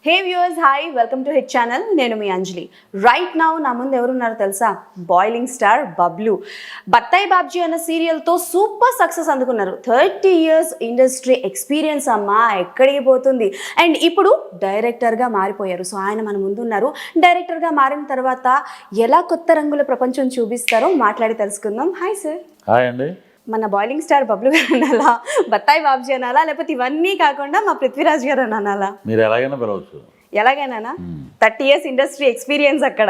Hey viewers, hi, welcome to Hit Channel. నేను మీ అంజలి. Right now నా ముందు ఎవరున్నారో తెలుసా? Boiling star Bablu. బత్తాయి బాబ్జీ అన్న సీరియల్తో సూపర్ సక్సెస్ అందుకున్నారు. 30 years ఇండస్ట్రీ ఎక్స్పీరియన్స్ అమ్మా ఎక్కడికి పోతుంది. అండ్ ఇప్పుడు డైరెక్టర్గా మారిపోయారు. సో ఆయన మన ముందు ఉన్నారు. డైరెక్టర్గా మారిన తర్వాత ఎలా కొత్త రంగుల ప్రపంచం చూపిస్తారో మాట్లాడి తెలుసుకుందాం. Hi sir. హాయ్ అండి. మన బాయిలింగ్ స్టార్ బబ్లు గారు అనాలా, బత్తాయి బాబ్జీ అనాలా, లేకపోతే ఇవన్నీ కాకుండా మా పృథ్వీరాజ్ గారు అనాలా? మీరు ఎలాగైనా పిలవచ్చు. ఎలాగైనా 30 years ఇండస్ట్రీ ఎక్స్పీరియన్స్ అక్కడ.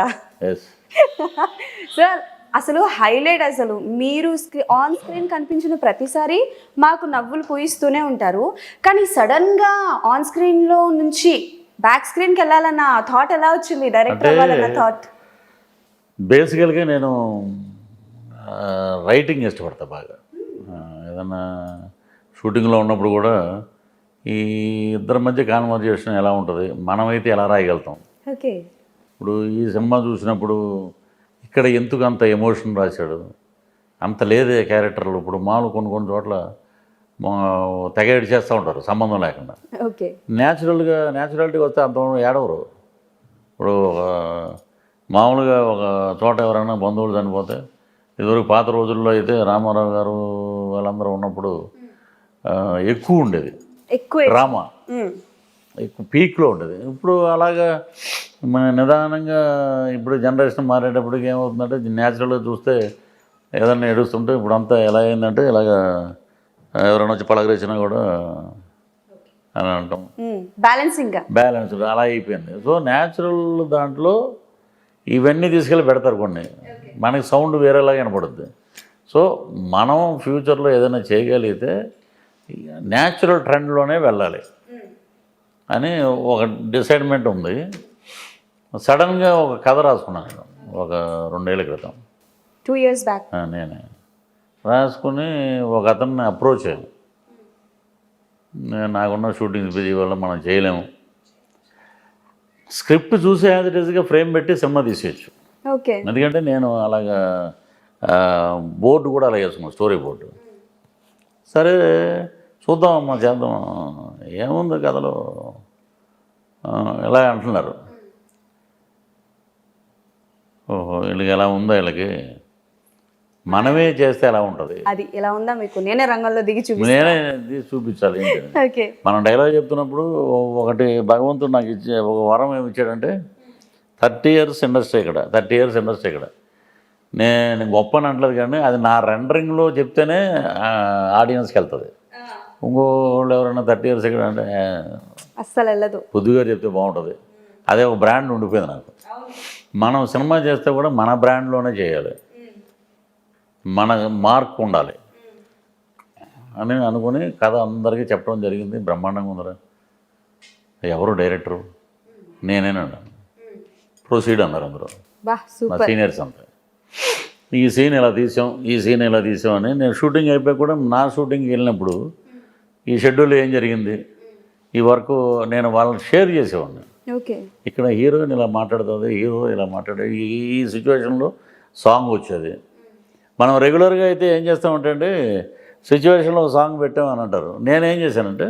సార్ అసలు హైలైట్, అసలు మీరు ఆన్ స్క్రీన్ కనిపించిన ప్రతిసారి మాకు నవ్వులు పూయిస్తూనే ఉంటారు. కానీ సడన్గా ఆన్ స్క్రీన్లో నుంచి బ్యాక్ స్క్రీన్కి వెళ్ళాలన్న థాట్ ఎలా వచ్చింది? డైరెక్టర్ అవ్వాలన్న థాట్? బేసికల్గా నేను రైటింగ్ ఇష్టపడతా బాగా. ఏదన్నా షూటింగ్లో ఉన్నప్పుడు కూడా ఈ ఇద్దరి మధ్య కాన్వర్జేషన్ ఎలా ఉంటుంది, మనమైతే ఎలా రాయగలుగుతాం. ఓకే. ఇప్పుడు ఈ సినిమా చూసినప్పుడు ఇక్కడ ఎందుకు అంత ఎమోషన్ రాశాడు, అంత లేదే క్యారెక్టర్లు. ఇప్పుడు మామూలు కొన్ని చోట్ల తెగ ఏడు చేస్తూ ఉంటారు సంబంధం లేకుండా. ఓకే. న్యాచురాలిటీ వస్తే అంత ఏడవరు. ఇప్పుడు మామూలుగా ఒక చోట ఎవరైనా బంధువులు చనిపోతే, ఇదివరకు పాత రోజుల్లో అయితే రామారావు గారు వాళ్ళందరూ ఉన్నప్పుడు ఎక్కువ ఉండేది, ఎక్కువ డ్రామా, ఎక్కువ పీక్లో ఉండేది. ఇప్పుడు అలాగా మన నిదానంగా ఇప్పుడు జనరేషన్ మారేటప్పటికి ఏమవుతుందంటే, న్యాచురల్గా చూస్తే ఏదన్నా ఏడుస్తుంటే ఇప్పుడు అంతా ఎలా అయిందంటే, ఇలాగా ఎవరైనా వచ్చి పలకరించినా కూడా అని అంటాం. బ్యాలెన్స్ అలా అయిపోయింది. సో న్యాచురల్ దాంట్లో ఇవన్నీ తీసుకెళ్ళి పెడతారు కొన్ని, మనకి సౌండ్ వేరేలాగా వినపడుద్ది. సో మనం ఫ్యూచర్లో ఏదైనా చేయగలిగితే న్యాచురల్ ట్రెండ్లోనే వెళ్ళాలి అని ఒక డిసైడ్మెంట్ ఉంది. సడన్గా ఒక కథ రాసుకున్నాను ఒక 2 ఏళ్ల క్రితం, 2 years బ్యాక్. నేనే రాసుకుని ఒక అతన్ని అప్రోచ్ అయ్యాను. నాకున్న షూటింగ్ బిజీ వల్ల మనం చేయలేము, స్క్రిప్ట్ చూసి యాజ్ ఇట్ ఈస్గా ఫ్రేమ్ పెట్టి సినిమా తీసేయచ్చు. ఓకే. ఎందుకంటే నేను అలాగా బోర్డు కూడా అలా వేసుకున్నాను, స్టోరీ బోర్డు. సరే చూద్దామమ్మా, చేద్దాం, ఏముంది కథలో ఎలా అంటున్నారు. ఓహో వీళ్ళకి ఎలా ఉందో, వీళ్ళకి మనమే చేస్తే ఎలా ఉంటుంది, అది ఎలా ఉందా మీకు నేనే రంగంలో దిగి చూపించాలి. మనం డైలాగ్ చెప్తున్నప్పుడు ఒకటి భగవంతుడు నాకు ఇచ్చే ఒక వరం ఏమి ఇచ్చాడంటే, 30 years ఇండస్ట్రీ ఇక్కడ, 30 years ఇండస్ట్రీ ఇక్కడ. నేను గొప్ప అని అంటలేదు, కానీ అది నా రెండరింగ్లో చెప్తేనే ఆడియన్స్కి వెళ్తుంది. ఇంకోళ్ళు ఎవరైనా 30 years ఇక్కడ అంటే అస్సలు వెళ్ళదు, పొద్దుగా చెప్తే బాగుంటుంది. అదే ఒక బ్రాండ్ ఉండిపోయింది నాకు. మనం సినిమా చేస్తే కూడా మన బ్రాండ్లోనే చేయాలి, మన మార్క్ ఉండాలి అని అనుకుని కథ అందరికీ చెప్పడం జరిగింది. బ్రహ్మాండంగా ఉందరా, ఎవరు డైరెక్టరు, నేనేనండి, ప్రొసీడ్ అన్నారు అందరూ, మా సీనియర్స్ అంతా. ఈ సీన్ ఎలా తీసాం, ఈ సీన్ ఎలా తీసాం అని. నేను షూటింగ్ అయిపోయి కూడా నా షూటింగ్కి వెళ్ళినప్పుడు ఈ షెడ్యూల్ ఏం జరిగింది, ఈ వర్క్ నేను వాళ్ళని షేర్ చేసేవాడిని. ఇక్కడ హీరోయిన్ ఇలా మాట్లాడుతుంది, హీరో ఇలా మాట్లాడేది, ఈ సిచ్యువేషన్లో సాంగ్ వచ్చేది. మనం రెగ్యులర్గా అయితే ఏం చేస్తామంటే అండి, సిచ్యువేషన్లో ఒక సాంగ్ పెట్టామని అంటారు. నేనేం చేశానంటే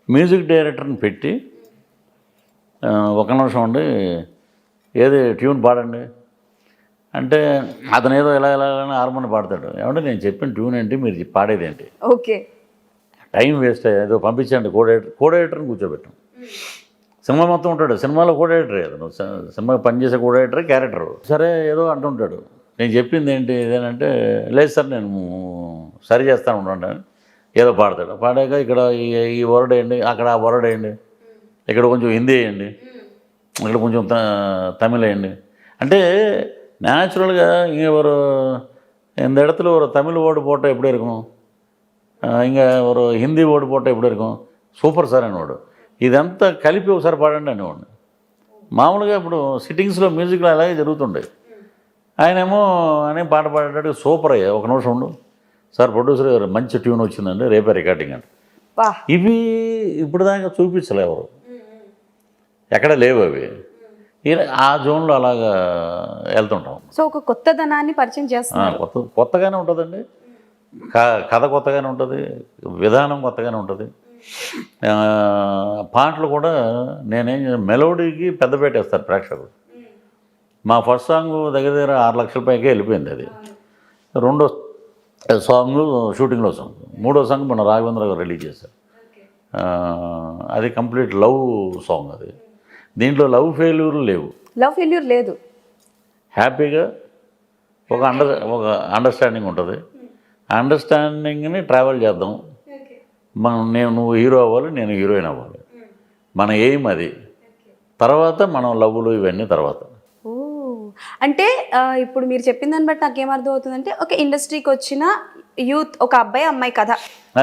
మ్యూజిక్ డైరెక్టర్ని పెట్టి, ఒక నిమిషం ఉండి ఏది ట్యూన్ పాడండి అంటే, అతను ఏదో ఎలా హార్మోని పాడతాడు. ఏమంటే నేను చెప్పిన ట్యూన్ ఏంటి, మీరు పాడేది ఏంటి, ఓకే, టైం వేస్ట్ ఏదో పంపించండి. కోడైరెక్టర్ని కూర్చోబెట్టాం. సినిమా మొత్తం ఉంటాడు, సినిమాలో కోడైరెక్టరే, అతను సినిమా పనిచేసే కోడైరెక్టరే క్యారెక్టరు. సరే ఏదో అంటుంటాడు, నేను చెప్పింది ఏంటి ఇదేనంటే, లేదు సార్ నేను సరి చేస్తాను ఉండండి, ఏదో పాడతాడు. పాడాక ఇక్కడ ఈ వర్డ్ వేయండి, అక్కడ ఆ వర్డ్ వేయండి, ఇక్కడ కొంచెం హిందీ వేయండి, ఇక్కడ కొంచెం తమిళ వేయండి అంటే, న్యాచురల్గా ஒரு இந்த இடத்துல ஒரு தமிழ் வேர்டு போட்டால் எப்படி இருக்கும், இங்கே ஒரு హిందీ వర్డ్ పోటా எப்படி இருக்கும், సూపర్ సార్ అనేవాడు. ఇదంతా కలిపి ఒకసారి పాడండి అనేవాడిని. మామూలుగా ఇప్పుడు సిట్టింగ్స్లో మ్యూజిక్లో అలాగే జరుగుతుండే. ఆయనేమో అని పాట పాడేటట్టు సూపర్ అయ్యా, ఒక నిమిషం ఉండు సార్, ప్రొడ్యూసర్ గారు మంచి ట్యూన్ వచ్చిందండి, రేపే రికార్డింగ్ అంటే. ఇవి ఇప్పుడు దాకా చూపించలే ఎవరు, ఎక్కడ లేవు అవి. ఆ జోన్లో అలాగా వెళ్తుంటాం. సో ఒక కొత్తదనాన్ని పరిచయం చేస్తాం. కొత్తగానే ఉంటుందండి, కథ కొత్తగానే ఉంటుంది, విధానం కొత్తగానే ఉంటుంది. పాటలు కూడా నేనేం మెలోడీకి పెద్ద పెట్టేస్తారు ప్రేక్షకులు. మా ఫస్ట్ సాంగ్ దగ్గర దగ్గర 6 లక్షల పైకే వెళ్ళిపోయింది. అది రెండో సాంగ్ షూటింగ్లో సాంగ్, మూడో సాంగ్ మన రాఘవేంద్ర గారు రిలీజ్ చేశారు. అది కంప్లీట్ లవ్ సాంగ్. అది దీంట్లో లవ్ ఫెయిల్యూర్ లేవు, లవ్ ఫెయిల్యూర్ లేదు. హ్యాపీగా ఒక అండర్స్టాండింగ్ ఉంటుంది. అండర్స్టాండింగ్ని ట్రావెల్ చేద్దాం. నువ్వు హీరో అవ్వాలి, నేను హీరోయిన్ అవ్వాలి, మన ఎయిమ్ అది. తర్వాత మనం లవ్లు ఇవన్నీ తర్వాత. ఓ అంటే ఇప్పుడు మీరు చెప్పిన దాన్ని బట్టి నాకు ఏమర్థం అవుతుందంటే, ఒక ఇండస్ట్రీకి వచ్చిన యూత్, ఒక అబ్బాయి అమ్మాయి కథ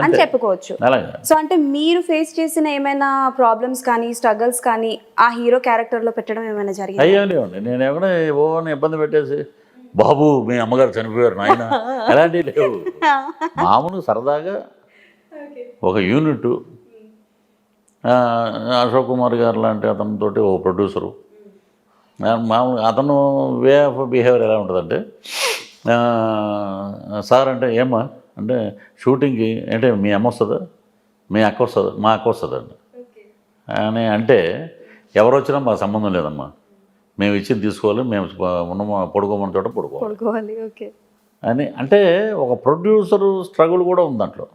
అని చెప్పుకోవచ్చు. అలాగే. సో అంటే మీరు ఫేస్ చేసిన ఏమైనా ప్రాబ్లమ్స్ కానీ స్ట్రగల్స్ కానీ ఆ హీరో క్యారెక్టర్లో పెట్టడం ఏమైనా జరిగింది? అయ్యేవండి. నేను ఏమైనా ఓని ఇబ్బంది పెట్టేసి బాబు మీ అమ్మగారు చనిపోయారు నాయన అలాంటివి లేవు. మామూలు సరదాగా ఒక యూనిట్. అశోక్ కుమార్ గారు లాంటి అతనితోటి ఓ ప్రొడ్యూసరు, మామూలు అతను వే ఆఫ్ బిహేవియర్ ఎలా ఉంటుందంటే, సార్ అంటే ఏమ్మా అంటే షూటింగ్కి అంటే మీ అమ్మ వస్తుందా, మీ అక్క వస్తుందా, మా అక్క వస్తుందండి అని అంటే, ఎవరు వచ్చినా మాకు సంబంధం లేదమ్మా, మేము ఇచ్చింది తీసుకోవాలి, మేము ఉన్న పడుకోమని చోట పడుకోవాలి ఓకే అని అంటే ఒక ప్రొడ్యూసర్ స్ట్రగుల్ కూడా ఉంది దాంట్లో.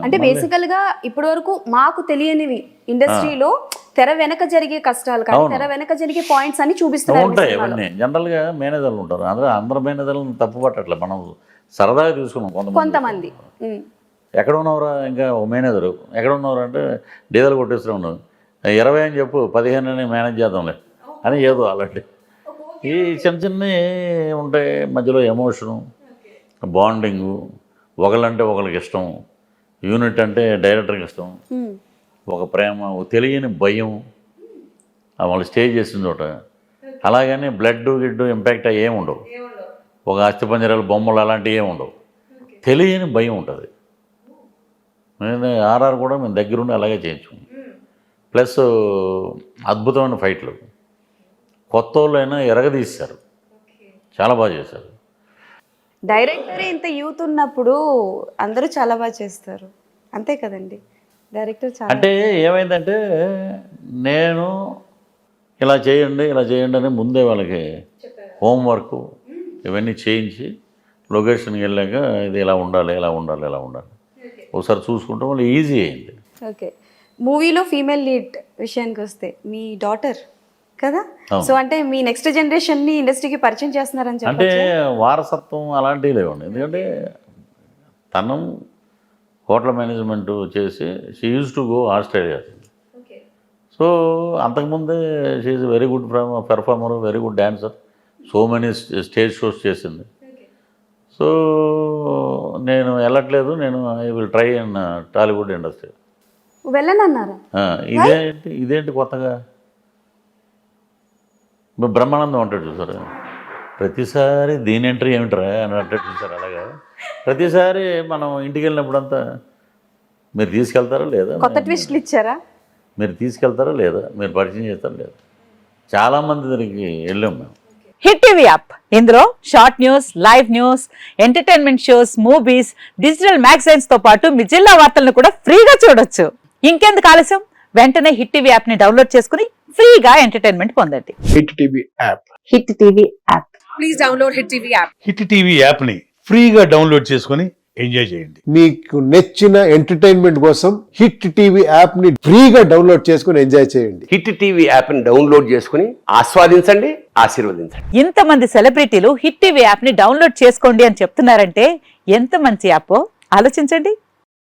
అంటే బేసికల్ గా ఇప్పటి వరకు మాకు తెలియనివి ఇండస్ట్రీలో తెర వెనక జరిగే కష్టాలు కానీ తెర వెనక జరిగే పాయింట్స్ అని చూపిస్తున్నారు. ఉంటాయి అవన్నీ. జనరల్గా మేనేజర్లు ఉంటారు, అందరు మేనేజర్లను తప్పు పట్టట్లే, మనం సరదాగా తీసుకున్నాం. కొంతమంది ఎక్కడ ఉన్నవరా, ఇంకా ఒక మేనేజరు ఎక్కడ ఉన్నవరా అంటే డీజిల్ కొట్టేస్తూ ఉన్నావు, 20 అని చెప్పు, 15 మేనేజ్ చేద్దాంలే అని ఏదో అలాంటి ఈ చిన్న చిన్నవి ఉంటాయి. మధ్యలో ఎమోషను, బాండింగు, ఒకళ్ళంటే ఒకరికి ఇష్టం, యూనిట్ అంటే డైరెక్టర్కి ఇష్టం, ఒక ప్రేమ, ఒక తెలియని భయం వాళ్ళు స్టే చేసిన చోట. అలాగని బ్లడ్ గిడ్డు ఇంపాక్ట్ అయ్యి ఏమి ఉండవు, ఒక అస్థిపంజరాలు బొమ్మలు అలాంటివి ఏమి ఉండవు, తెలియని భయం ఉంటుంది. ఆర్ఆర్ కూడా మేము దగ్గరుండి అలాగే చేయించుకున్నాం. ప్లస్ అద్భుతమైన ఫైట్లు, కొత్త వాళ్ళైనా ఎరగదీశారు, చాలా బాగా చేశారు. డైరెక్టర్ ఇంత యూత్ ఉన్నప్పుడు అందరూ చాలా బాగా చేస్తారు, అంతే కదండి. డైరెక్టర్ చాలా అంటే ఏమైందంటే, నేను ఇలా చేయండి ఇలా చేయండి అని ముందే వాళ్ళకి హోంవర్క్ ఇవన్నీ చేయించి లొకేషన్కి వెళ్ళాక ఇది ఇలా ఉండాలి ఇలా ఉండాలి ఇలా ఉండాలి ఒకసారి చూసుకుంటే వాళ్ళు ఈజీ అయింది. ఓకే, మూవీలో ఫీమేల్ లీడ్ విషయానికి వస్తే మీ డాటర్ కదా, సో అంటే మీ నెక్స్ట్ జనరేషన్ని ఇండస్ట్రీకి పరిచయం చేస్తున్నారని చెప్పి. అంటే వారసత్వం అలాంటివి లేవండి, ఎందుకంటే తను హోటల్ మేనేజ్మెంట్ చేసి she use to go Australia. So అంతకుముందే she is very good performer, very good dancer, so many stage shows చేసింది. సో నేను వెళ్ళట్లేదు, నేను I will try in Tollywood industry. వెళ్ళనన్నారా? ఇదేంటి కొత్తగా బ్రహ్మానందం అంటాడు చూసారు, ప్రతిసారి దీని ఎంట్రీ ఏమిట్రా అని అంటాడు చూసారు. అలాగా ప్రతిసారి మనం ఇంటికి వెళ్ళినప్పుడంతా మీరు తీసుకెళ్తారా లేదా, కొత్త ట్విస్ట్లు ఇచ్చారా, మీరు తీసుకెళ్తారా లేదా, మీరు పరిచయం చేస్తారా లేదా, చాలామంది దగ్గరికి వెళ్ళాం మేము. హిట్ టీవీ యాప్, ఇందులో short news, live news, entertainment shows, movies, digital magazines తో పాటు మీ జిల్లా వార్తలను కూడా ఫ్రీగా చూడొచ్చు. ఇంకెందుకు ఆలస్యం, వెంటనే హిట్ టీవీ యాప్ ని డౌన్లోడ్ చేసుకుని ఫ్రీగా ఎంటర్టైన్మెంట్ పొందండి. Hit TV app, hit TV app, please download hit TV app. Hit TV app ని ఫ్రీగా డౌన్లోడ్ చేసుకుని ఎంజాయ్ చేయండి. మీకు నచ్చిన ఎంటర్టైన్మెంట్ కోసం హిట్ టీవీ యాప్ ని ఫ్రీగా డౌన్లోడ్ చేసుకుని ఎంజాయ్ చేయండి. హిట్ టీవీ యాప్ ని డౌన్లోడ్ చేసుకుని ఆస్వాదించండి, ఆశీర్వదించండి. ఇంతమంది సెలబ్రిటీలు హిట్ టీవీ యాప్ ని డౌన్లోడ్ చేసుకోండి అని చెప్తున్నారంటే ఎంత మంచి యాప్ ఆలోచించండి.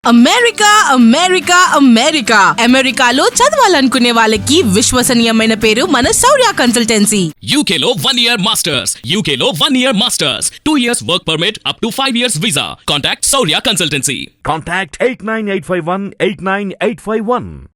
అమెరికా అమెరికా అమెరికా అమెరికాలో చదవాలనుకునే వాళ్ళకి విశ్వసనీయమైన పేరు మన శౌర్య కన్సల్టెన్సీ. UK లో 1 year masters, UK లో 1 year masters, 2 years work permit up to 5 years visa. Contact Saurya Consultancy. Contact 89851 89851.